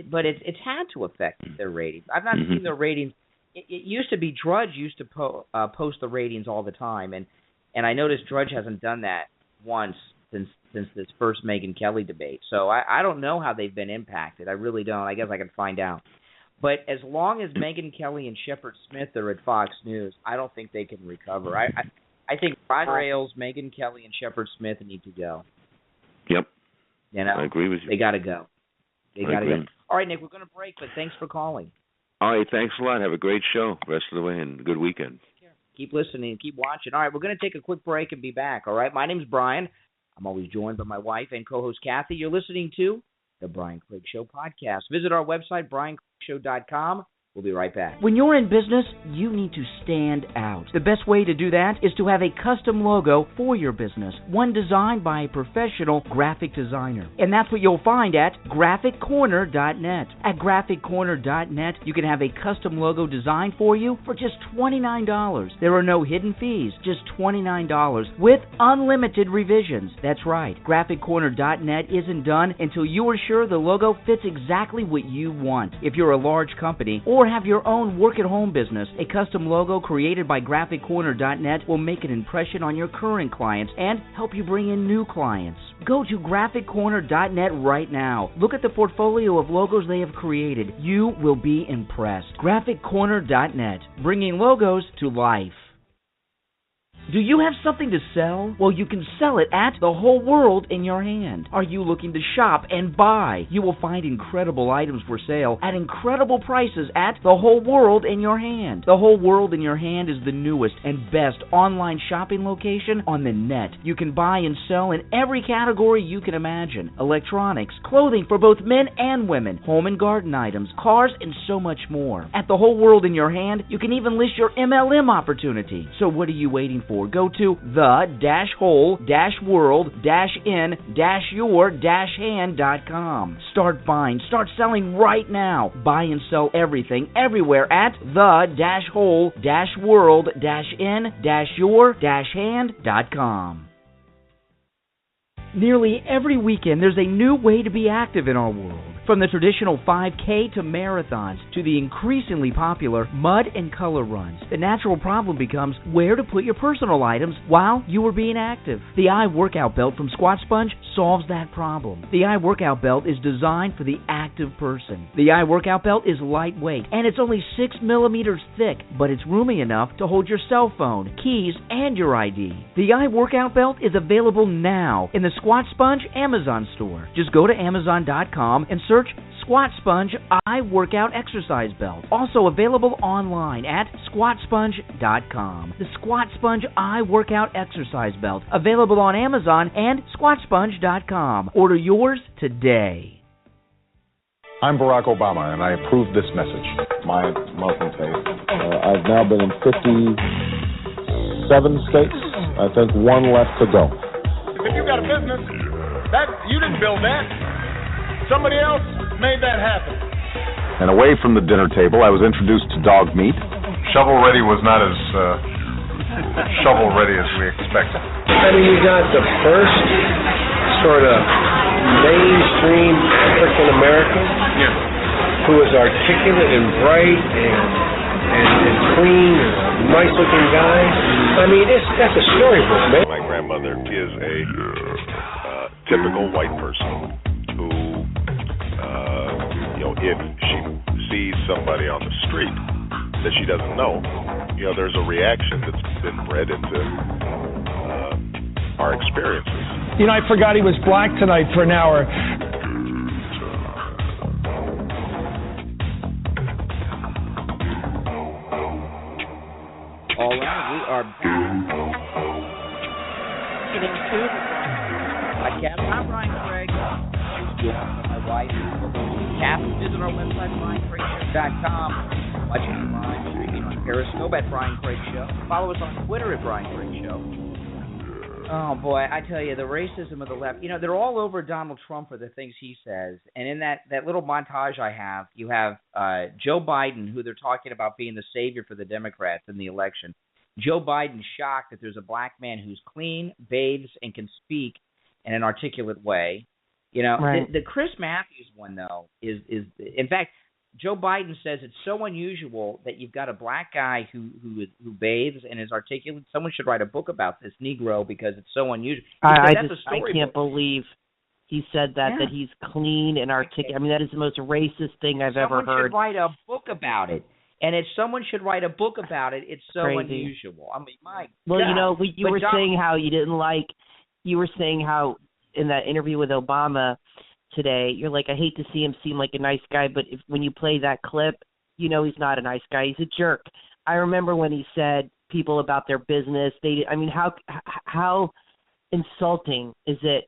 but it's had to affect their ratings. I've not seen their ratings. It used to be Drudge used to post the ratings all the time, and I noticed Drudge hasn't done that once since this first Megyn Kelly debate. So I don't know how they've been impacted. I really don't. I guess I can find out. But as long as Megyn Kelly and Shepard Smith are at Fox News, I don't think they can recover. I think Roger Ailes, Megyn Kelly, and Shepard Smith need to go. Yep. You know, I agree with you. They got to go. They got it. All right, Nick, we're going to break, but thanks for calling. All right, thanks a lot. Have a great show rest of the way and good weekend. Keep listening, keep watching. All right, we're going to take a quick break and be back, all right? My name's Brian. I'm always joined by my wife and co-host Kathy. You're listening to the Brian Craig Show podcast. Visit our website, briancraigshow.com. We'll be right back. When you're in business, you need to stand out. The best way to do that is to have a custom logo for your business, one designed by a professional graphic designer. And that's what you'll find at GraphicCorner.net. At GraphicCorner.net, you can have a custom logo designed for you for just $29. There are no hidden fees, just $29 with unlimited revisions. That's right. GraphicCorner.net isn't done until you are sure the logo fits exactly what you want. If you're a large company or have your own work-at-home business, a custom logo created by GraphicCorner.net will make an impression on your current clients and help you bring in new clients. Go to GraphicCorner.net right now. Look at the portfolio of logos they have created. You will be impressed. GraphicCorner.net, bringing logos to life. Do you have something to sell? Well, you can sell it at The Whole World in Your Hand. Are you looking to shop and buy? You will find incredible items for sale at incredible prices at The Whole World in Your Hand. The Whole World in Your Hand is the newest and best online shopping location on the net. You can buy and sell in every category you can imagine. Electronics, clothing for both men and women, home and garden items, cars, and so much more. At The Whole World in Your Hand, you can even list your MLM opportunity. So what are you waiting for? Go to the-whole-world-in-your-hand.com. Start buying, start selling right now. Buy and sell everything, everywhere at the-whole-world-in-your-hand.com. Nearly every weekend, there's a new way to be active in our world. From the traditional 5K to marathons to the increasingly popular mud and color runs, the natural problem becomes where to put your personal items while you are being active. The iWorkout Belt from Squat Sponge solves that problem. The iWorkout Belt is designed for the active person. The iWorkout Belt is lightweight and it's only 6 millimeters thick, but it's roomy enough to hold your cell phone, keys, and your ID. The iWorkout Belt is available now in the Squat Sponge Amazon store. Just go to Amazon.com and search Squat Sponge iWorkout Exercise Belt. Also available online at SquatSponge.com. The Squat Sponge iWorkout Exercise Belt. Available on Amazon and SquatSponge.com. Order yours today. I'm Barack Obama, and I approve this message. My Muslim faith. I've now been in 57 states. I think one left to go. If you got a business, that you didn't build that. Somebody else made that happen. And away from the dinner table, I was introduced to dog meat. Shovel-ready was not as shovel-ready as we expected. I mean, you got the first sort of mainstream African-American who was articulate and bright and clean and nice-looking guy. I mean, that's a storybook, man. My grandmother is a typical white person who, if she sees somebody on the street that she doesn't know, there's a reaction that's been bred into our experiences. I forgot he was black tonight for an hour. All right, we are back. Podcast. I'm Brian Craig. My wife, Kathy. Visit our website, BrianCraigShow.com. Watching us live, streaming on Periscope at Brian Craig Show. Follow us on Twitter at Brian Craig Show. Oh, boy, I tell you, the racism of the left, they're all over Donald Trump for the things he says. And in that little montage I have, you have Joe Biden, who they're talking about being the savior for the Democrats in the election. Joe Biden's shocked that there's a black man who's clean, bathes, and can speak in an articulate way. Right. The Chris Matthews one, though, is in fact, Joe Biden says it's so unusual that you've got a black guy who bathes and is articulate. Someone should write a book about this Negro because it's so unusual. I can't believe he said that he's clean and articulate. I mean, that is the most racist thing I've ever heard. Someone should write a book about it. And if someone should write a book about it, it's so crazy. Unusual. I mean, my well, God. You were saying how you didn't like. You were saying how in that interview with Obama, today, you're like, I hate to see him seem like a nice guy, but when you play that clip, you know he's not a nice guy. He's a jerk. I remember when he said people about their business. How insulting is it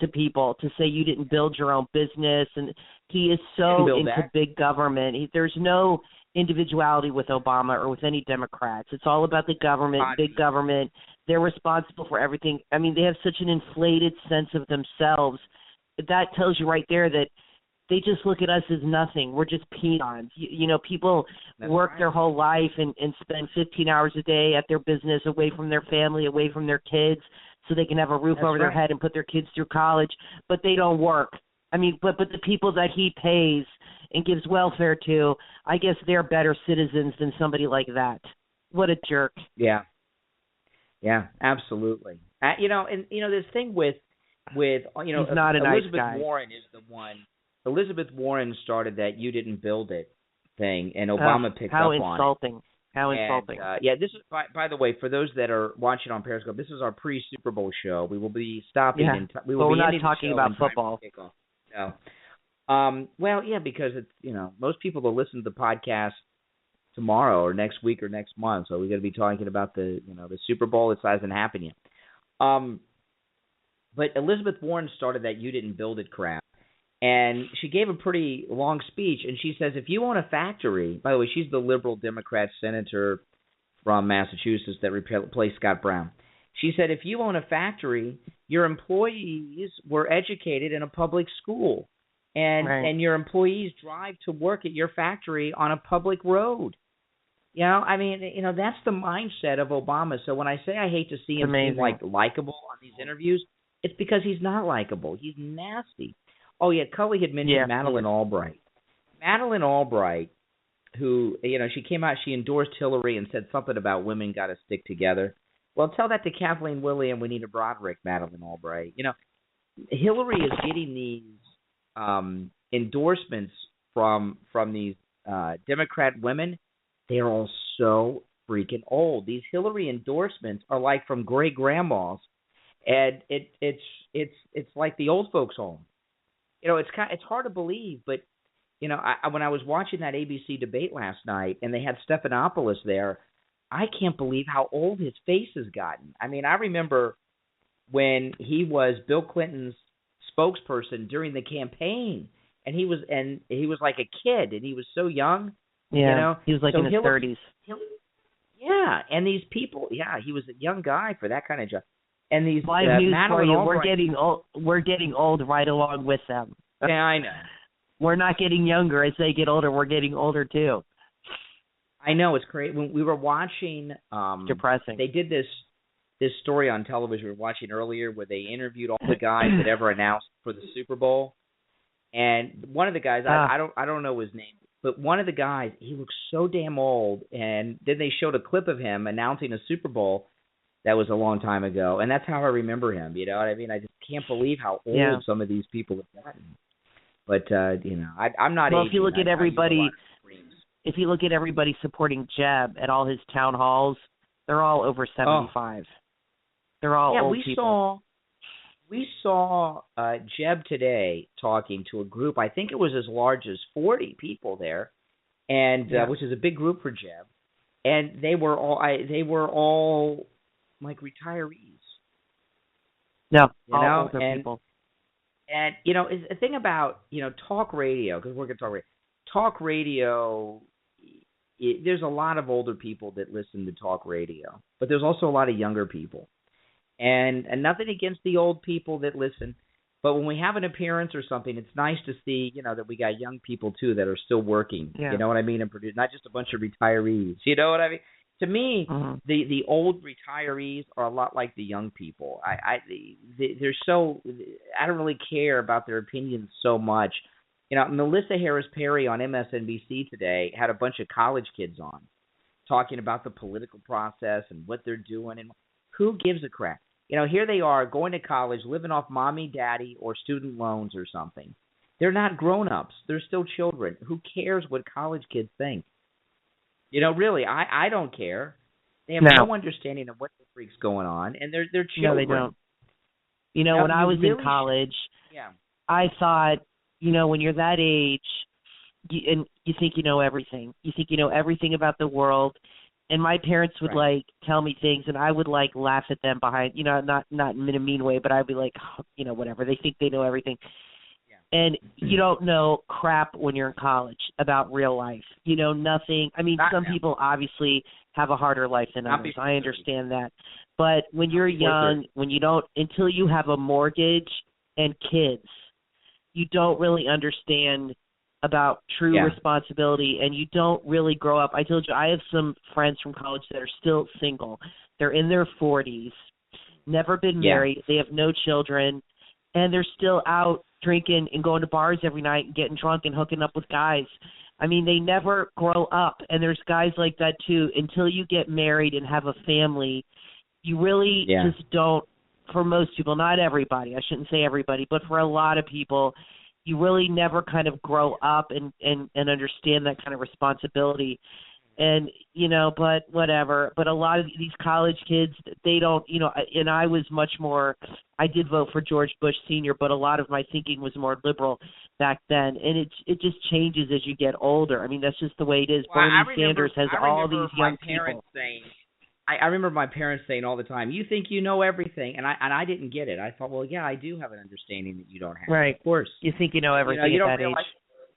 to people to say you didn't build your own business? And he is so into big government. There's no individuality with Obama or with any Democrats. It's all about the government, big government. They're responsible for everything. I mean, they have such an inflated sense of themselves. That tells you right there that they just look at us as nothing. We're just peons. You know, people work their whole life and spend 15 hours a day at their business, away from their family, away from their kids, so they can have a roof over their head and put their kids through college, but they don't work. I mean, but the people that he pays and gives welfare to, I guess they're better citizens than somebody like that. What a jerk. Yeah, absolutely. This thing with he's not a Elizabeth nice guy. Warren is the one. Elizabeth Warren started that "you didn't build it" thing, and Obama picked up on it. How insulting. This is, by the way, for those that are watching on Periscope, this is our pre-Super Bowl show. We will be stopping. But we're not talking about football. No. Well, yeah, because it's most people will listen to the podcast tomorrow or next week or next month, so we're going to be talking about the Super Bowl. It hasn't happened yet. But Elizabeth Warren started that "you didn't build it" crap. And she gave a pretty long speech, and she says, if you own a factory, by the way, she's the liberal Democrat senator from Massachusetts that replaced Scott Brown. She said, if you own a factory, your employees were educated in a public school, and your employees drive to work at your factory on a public road. That's the mindset of Obama. So when I say I hate to see him seem like likable on these interviews, it's because he's not likable. He's nasty. Oh, yeah, Cully had mentioned Madeleine Albright. Madeleine Albright, who, she came out, she endorsed Hillary and said something about women got to stick together. Well, tell that to Kathleen Willey and Juanita Broderick, Madeleine Albright. Hillary is getting these endorsements from these Democrat women. They're all so freaking old. These Hillary endorsements are like from great grandmas, and it's like the old folks' home. It's hard to believe, but when I was watching that ABC debate last night and they had Stephanopoulos there, I can't believe how old his face has gotten. I mean, I remember when he was Bill Clinton's spokesperson during the campaign, and he was like a kid, and he was so young. Yeah, he was like in his 30s. Yeah, and these people, he was a young guy for that kind of job. And these Madeleine Albright, we're getting old right along with them. Yeah, I know. We're not getting younger as they get older. We're getting older too. I know, it's crazy. When we were watching, depressing. They did this story on television we were watching earlier where they interviewed all the guys that ever announced for the Super Bowl, and one of the guys, I don't know his name, but one of the guys, he looks so damn old, and then they showed a clip of him announcing a Super Bowl. That was a long time ago, and that's how I remember him. You know what I mean? I just can't believe how old some of these people have gotten. But I'm not. Well, if you look at everybody supporting Jeb at all his town halls, they're all over 75. They're all old people. We saw Jeb today talking to a group. I think it was as large as 40 people there, and which is a big group for Jeb. And they were all like retirees. No, all older people. And the thing about talk radio, because we're going to talk radio. Talk radio, there's a lot of older people that listen to talk radio, but there's also a lot of younger people. And nothing against the old people that listen, but when we have an appearance or something, it's nice to see that we got young people too that are still working. Yeah. You know what I mean, and produce, not just a bunch of retirees. You know what I mean? To me, the old retirees are a lot like the young people. They're so, I don't really care about their opinions so much. Melissa Harris Perry on MSNBC today had a bunch of college kids on talking about the political process and what they're doing, and who gives a crap? Here they are going to college, living off mommy, daddy, or student loans or something. They're not grown-ups. They're still children. Who cares what college kids think? Really, I don't care. They have no understanding of what the freak's going on, and they're children. No, they don't. When I was in college, I thought, when you're that age, and you think you know everything. You think you know everything about the world. And my parents would tell me things, and I would laugh at them behind, not in a mean way, but I'd be like, whatever. They think they know everything. Yeah. And you don't know crap when you're in college about real life. You know nothing. I mean, some people obviously have a harder life than others. I understand that. But when you're young, until you have a mortgage and kids, you don't really understand about true responsibility, and you don't really grow up. I told you, I have some friends from college that are still single. They're in their 40s, never been married, they have no children, and they're still out drinking and going to bars every night and getting drunk and hooking up with guys. I mean, they never grow up, and there's guys like that too. Until you get married and have a family, you really just don't, for most people, not everybody, I shouldn't say everybody, but for a lot of people, you really never kind of grow up and understand that kind of responsibility. And, but whatever. But a lot of these college kids, they don't, and I was much more, I did vote for George Bush Sr., but a lot of my thinking was more liberal back then. And it just changes as you get older. I mean, that's just the way it is. Well, Bernie Sanders has all these young people. I remember my parents saying all the time, "You think you know everything," and I didn't get it. I thought, well, yeah, I do have an understanding that you don't have. Right, of course. You think you know everything you at don't that age. How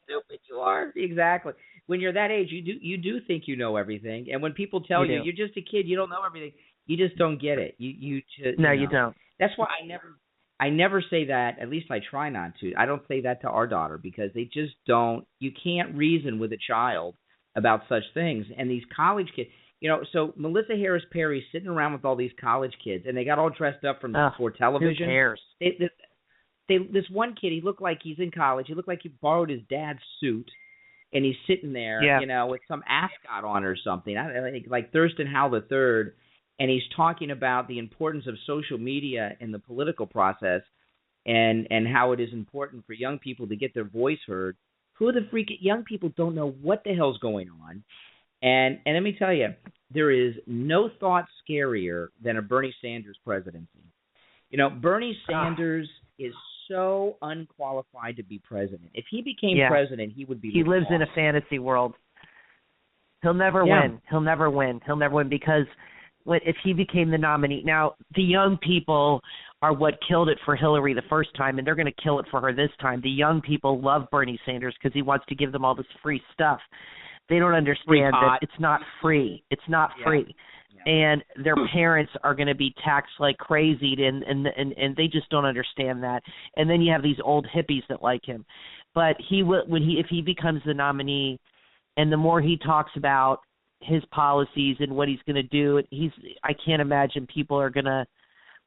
stupid you are. Exactly. When you're that age, you do think you know everything, and when people tell you you're just a kid, you don't know everything, you just don't get it. You don't. That's why I never say that. At least I try not to. I don't say that to our daughter because they just don't. You can't reason with a child about such things, and these college kids. So Melissa Harris Perry's sitting around with all these college kids, and they got all dressed up for television. Who cares? This one kid, he looked like he's in college. He looked like he borrowed his dad's suit, and he's sitting there, with some ascot on or something. I think like Thurston Howell III, and he's talking about the importance of social media in the political process, and how it is important for young people to get their voice heard. Who the freak young people don't know what the hell's going on. And let me tell you, there is no thought scarier than a Bernie Sanders presidency. Bernie Sanders is so unqualified to be president. If he became president, he would be. He lives in a fantasy world. He'll never win. He'll never win. He'll never win because if he became the nominee. Now, the young people are what killed it for Hillary the first time, and they're going to kill it for her this time. The young people love Bernie Sanders because he wants to give them all this free stuff. They don't understand that it's not free. It's not free. Yeah. And their parents are going to be taxed like crazy, and they just don't understand that. And then you have these old hippies that like him. But if he becomes the nominee, and the more he talks about his policies and what he's going to do, I can't imagine people are going to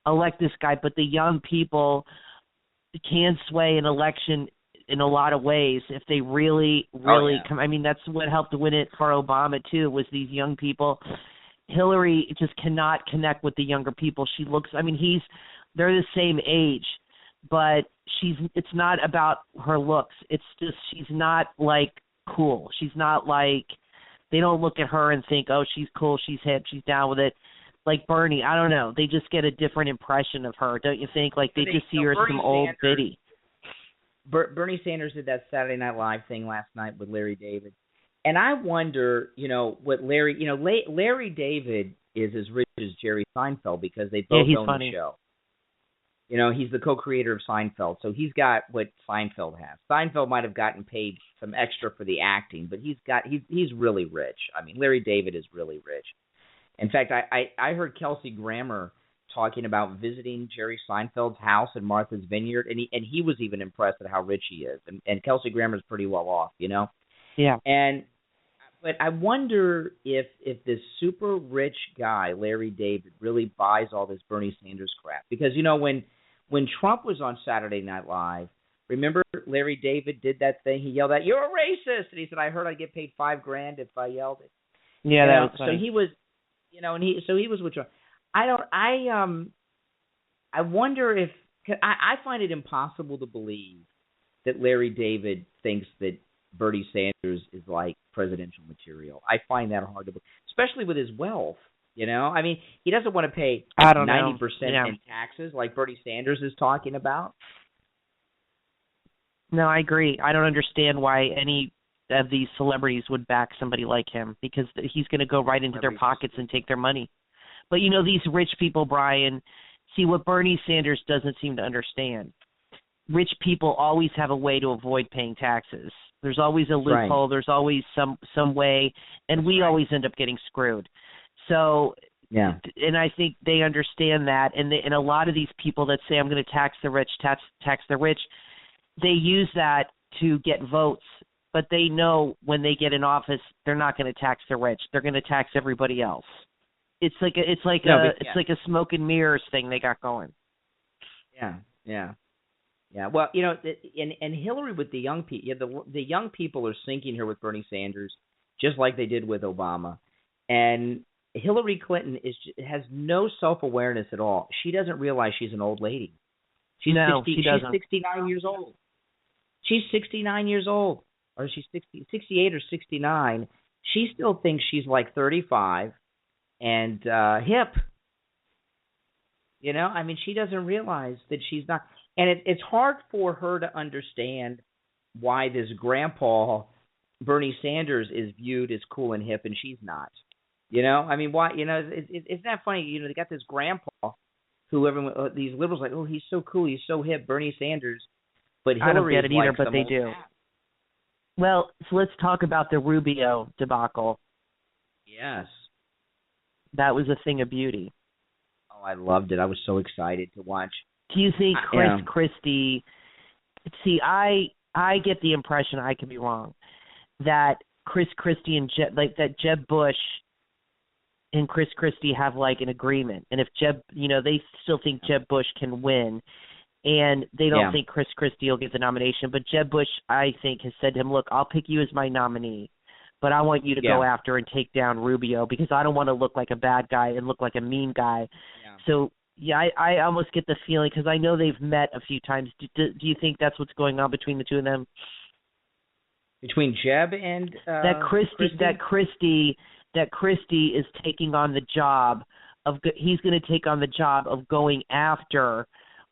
elect this guy. But the young people can sway an election in a lot of ways if they really come. I mean, that's what helped to win it for Obama too, was these young people. Hillary just cannot connect with the younger people. They're the same age, but it's not about her looks. It's just she's not cool. She's not they don't look at her and think, oh, she's cool, she's hip, she's down with it. Like Bernie, I don't know. They just get a different impression of her, don't you think? They just see her as some old biddy. Bernie Sanders did that Saturday Night Live thing last night with Larry David. And I wonder, what Larry David is as rich as Jerry Seinfeld because they both own the show. He's the co-creator of Seinfeld, so he's got what Seinfeld has. Seinfeld might have gotten paid some extra for the acting, but he's really rich. I mean, Larry David is really rich. In fact, I heard Kelsey Grammer talking about visiting Jerry Seinfeld's house in Martha's Vineyard, and he was even impressed at how rich he is. And Kelsey Grammer's pretty well off, Yeah. But I wonder if this super rich guy, Larry David, really buys all this Bernie Sanders crap. Because, when Trump was on Saturday Night Live, remember Larry David did that thing? He yelled out, "You're a racist!" And he said, "I heard I'd get paid $5,000 if I yelled it." Yeah, that was funny. So he was, he was with Trump. I wonder if I find it impossible to believe that Larry David thinks that Bernie Sanders is like presidential material. I find that hard to believe, especially with his wealth. I mean, he doesn't want to pay 90% in taxes like Bernie Sanders is talking about. No, I agree. I don't understand why any of these celebrities would back somebody like him, because he's going to go right into their pockets and take their money. But, these rich people, Brian, see what Bernie Sanders doesn't seem to understand. Rich people always have a way to avoid paying taxes. There's always a loophole. Right. There's always some way, and we always end up getting screwed. So, yeah. And I think they understand that, and a lot of these people that say I'm going to tax the rich, tax the rich, they use that to get votes. But they know when they get in office, they're not going to tax the rich. They're going to tax everybody else. It's like a smoke and mirrors thing they got going. Yeah. Well, and Hillary with the young people, the young people are sinking her with Bernie Sanders, just like they did with Obama. And Hillary Clinton has no self-awareness at all. She doesn't realize she's an old lady. She's 69 years old. She's 69 years old, or she's 68 or 69. She still thinks she's like 35 and hip. She doesn't realize that she's not. And it's hard for her to understand why this grandpa, Bernie Sanders, is viewed as cool and hip and she's not. Why? It's not funny. They got this grandpa who these liberals are like, oh, he's so cool, he's so hip, Bernie Sanders. But Hillary, I don't get it either, but they do. Well, so let's talk about the Rubio debacle. Yes. That was a thing of beauty. Oh, I loved it. I was so excited to watch. Do you think Chris Christie – I get the impression, I could be wrong, that Chris Christie and that Jeb Bush and Chris Christie have like an agreement. And if Jeb – they still think Jeb Bush can win, and they don't think Chris Christie will get the nomination. But Jeb Bush, I think, has said to him, look, I'll pick you as my nominee, but I want you to go after and take down Rubio because I don't want to look like a bad guy and look like a mean guy. Yeah. So – yeah, I almost get the feeling, because I know they've met a few times. Do you think that's what's going on between the two of them? Between Jeb and that Christie is taking on the job of he's going to take on the job of going after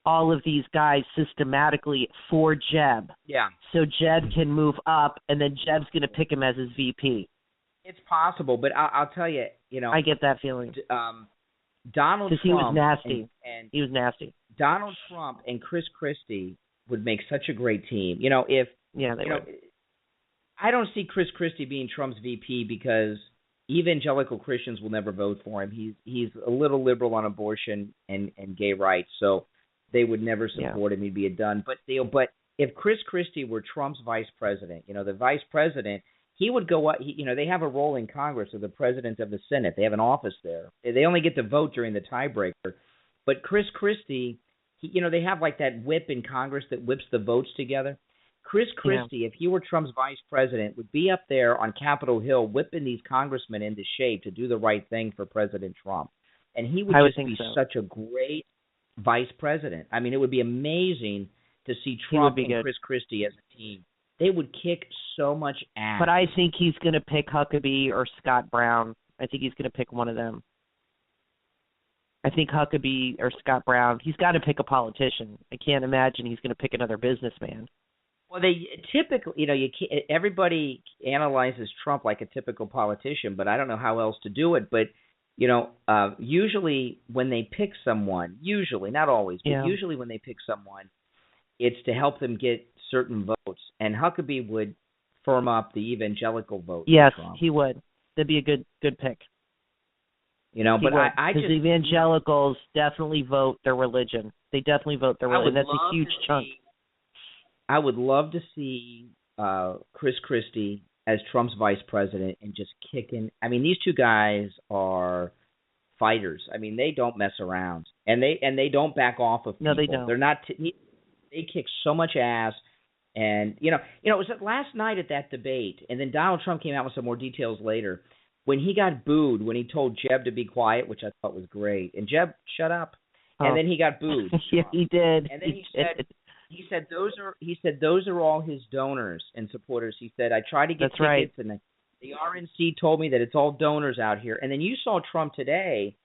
all of these guys systematically for Jeb. Yeah. So Jeb can move up, and then Jeb's going to pick him as his VP. It's possible, but I'll tell you, I get that feeling. Donald Trump. Because he was nasty. He was nasty. Donald Trump and Chris Christie would make such a great team. They would. I don't see Chris Christie being Trump's VP because evangelical Christians will never vote for him. He's a little liberal on abortion and gay rights, so they would never support him. He'd be a done. But if Chris Christie were Trump's vice president, the vice president, he would go up. They have a role in Congress of the president of the Senate. They have an office there. They only get to vote during the tiebreaker. But Chris Christie, they have like that whip in Congress that whips the votes together. Chris Christie, if he were Trump's vice president, would be up there on Capitol Hill whipping these congressmen into shape to do the right thing for President Trump. And he would just be such a great vice president. It would be amazing to see Trump and Chris Christie as a team. They would kick so much ass. But I think he's going to pick Huckabee or Scott Brown. I think he's going to pick one of them. I think Huckabee or Scott Brown. He's got to pick a politician. I can't imagine he's going to pick another businessman. Well, they typically, everybody analyzes Trump like a typical politician, but I don't know how else to do it. But, usually when they pick someone, not always, but usually when they pick someone, it's to help them get certain votes, and Huckabee would firm up the evangelical vote. Yes, he would. That'd be a good pick. But I just evangelicals definitely vote their religion. They definitely vote their religion. That's a huge chunk. I would love to see Chris Christie as Trump's vice president and just kicking. These two guys are fighters. They don't mess around, and they don't back off of people. No, they don't. They're not. They kick so much ass. And, it was last night at that debate, and then Donald Trump came out with some more details later, when he got booed, when he told Jeb to be quiet, which I thought was great. And Jeb, shut up. And then he got booed. Yeah, he did. And then he said those are all his donors and supporters. He said, I tried to get tickets, and the RNC told me that it's all donors out here. And then you saw Trump today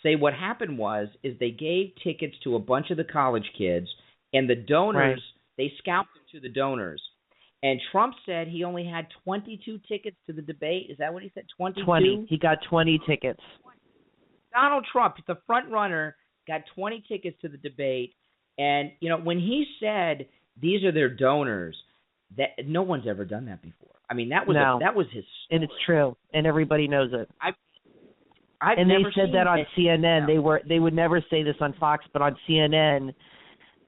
say what happened is they gave tickets to a bunch of the college kids, and the donors They scalped him to the donors. And Trump said he only had 22 tickets to the debate. Is that what he said? 22? 20. He got 20 tickets. Donald Trump, the front runner, got 20 tickets to the debate. And, when he said these are their donors, that no one's ever done that before. I mean, that was his story. And it's true, and everybody knows it. I've and never they said that on CNN. They would never say this on Fox, but on CNN,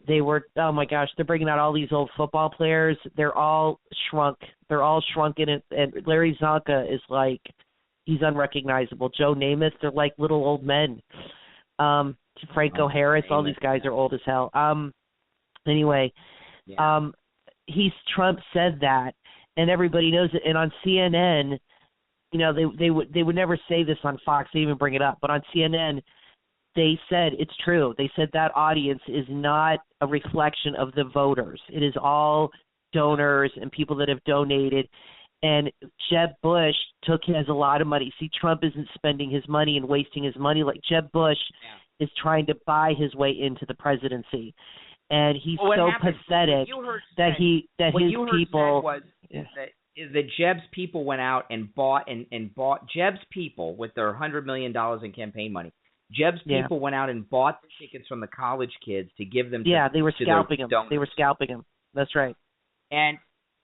they were, oh my gosh, they're bringing out all these old football players. They're all shrunk. They're all shrunken, and Larry Zonka is like, he's unrecognizable. Joe Namath, they're like little old men. Franco Harris, all these guys are old as hell. Anyway, Trump said that, and everybody knows it. And on CNN, they would never say this on Fox. They even bring it up, but on CNN, they said it's true. They said that audience is not a reflection of the voters. It is all donors and people that have donated. And Jeb Bush has a lot of money. See, Trump isn't spending his money and wasting his money. Like Jeb Bush is trying to buy his way into the presidency. And he's so pathetic that his people that Jeb's people went out and bought Jeb's people with their $100 million in campaign money. Jeb's people went out and bought the tickets from the college kids to give them. They were scalping them. They were scalping them. That's right. And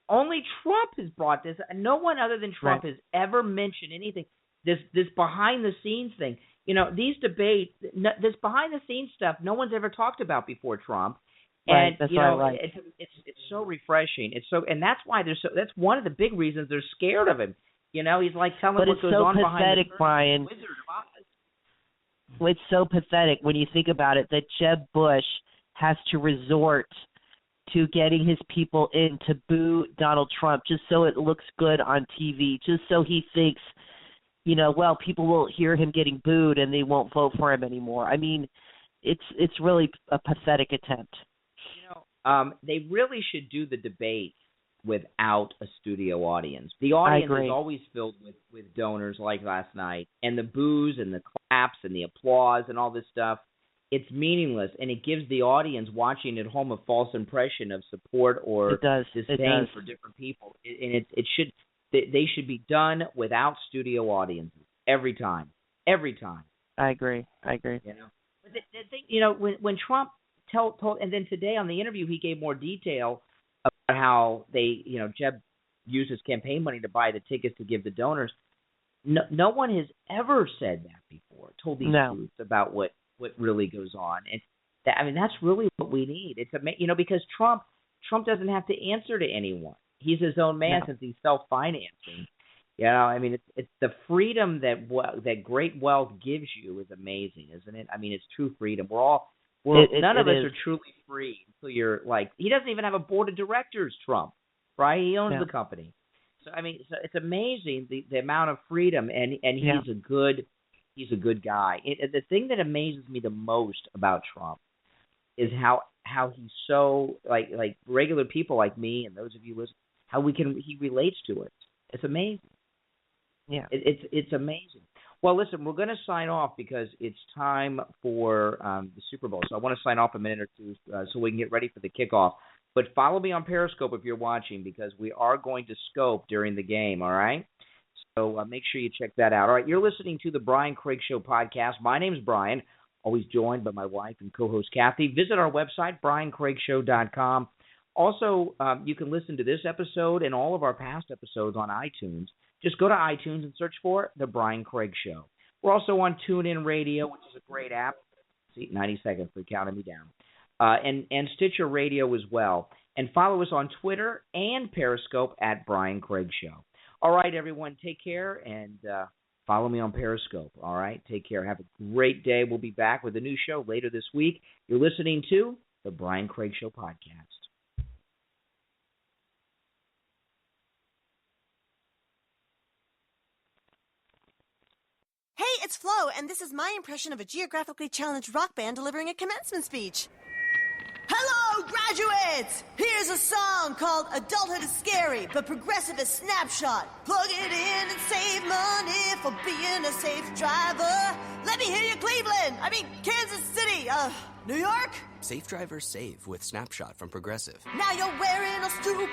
only Trump has brought this. No one other than Trump has ever mentioned anything. This behind the scenes thing. These debates, this behind the scenes stuff, no one's ever talked about before Trump. Right, and that's it's so refreshing. And that's why that's one of the big reasons they're scared of him. He's like telling what goes on behind the curtain. Brian. Wizard of Oz. It's so pathetic when you think about it that Jeb Bush has to resort to getting his people in to boo Donald Trump just so it looks good on TV, just so he thinks, people will hear him getting booed and they won't vote for him anymore. I mean, it's really a pathetic attempt. They really should do the debate without a studio audience. The audience is always filled with donors like last night, and the boos and the claps and the applause and all this stuff, it's meaningless, and it gives the audience watching at home a false impression of support or disdain for different people. They should be done without studio audiences every time. Every time. I agree. But the thing, when Trump told, and then today on the interview he gave more detail about how Jeb used his campaign money to buy the tickets to give the donors. No one has ever said that before. Told these truths about what really goes on, and that's really what we need. It's because Trump doesn't have to answer to anyone. He's his own man since he's self-financing. It's the freedom that great wealth gives you is amazing, isn't it? It's true freedom. None of us are truly free until you're like, he doesn't even have a board of directors, Trump, right? He owns the company. So it's amazing the amount of freedom, and he's a good guy. The thing that amazes me the most about Trump is how he's so like regular people like me and those of you listening, how he relates to it. It's amazing. Yeah, it's amazing. Well, listen, we're going to sign off because it's time for the Super Bowl. So I want to sign off a minute or two so we can get ready for the kickoff. But follow me on Periscope if you're watching because we are going to scope during the game, all right? So make sure you check that out. All right, you're listening to the Brian Craig Show podcast. My name's Brian, always joined by my wife and co-host Kathy. Visit our website, briancraigshow.com. Also, you can listen to this episode and all of our past episodes on iTunes. Just go to iTunes and search for The Brian Craig Show. We're also on TuneIn Radio, which is a great app. See, 90 seconds for counting me down. And Stitcher Radio as well. And follow us on Twitter and Periscope at Brian Craig Show. All right, everyone, take care and follow me on Periscope. All right, take care. Have a great day. We'll be back with a new show later this week. You're listening to The Brian Craig Show podcast. Hey, it's Flo, and this is my impression of a geographically challenged rock band delivering a commencement speech. Hello, graduates! Here's a song called Adulthood is Scary, but Progressive is Snapshot. Plug it in and save money for being a safe driver. Let me hear you, Cleveland! Kansas City! New York? Safe drivers save with Snapshot from Progressive. Now you're wearing a stupid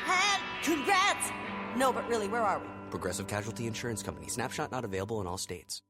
hat. Congrats. No, but really, where are we? Progressive Casualty Insurance Company. Snapshot not available in all states.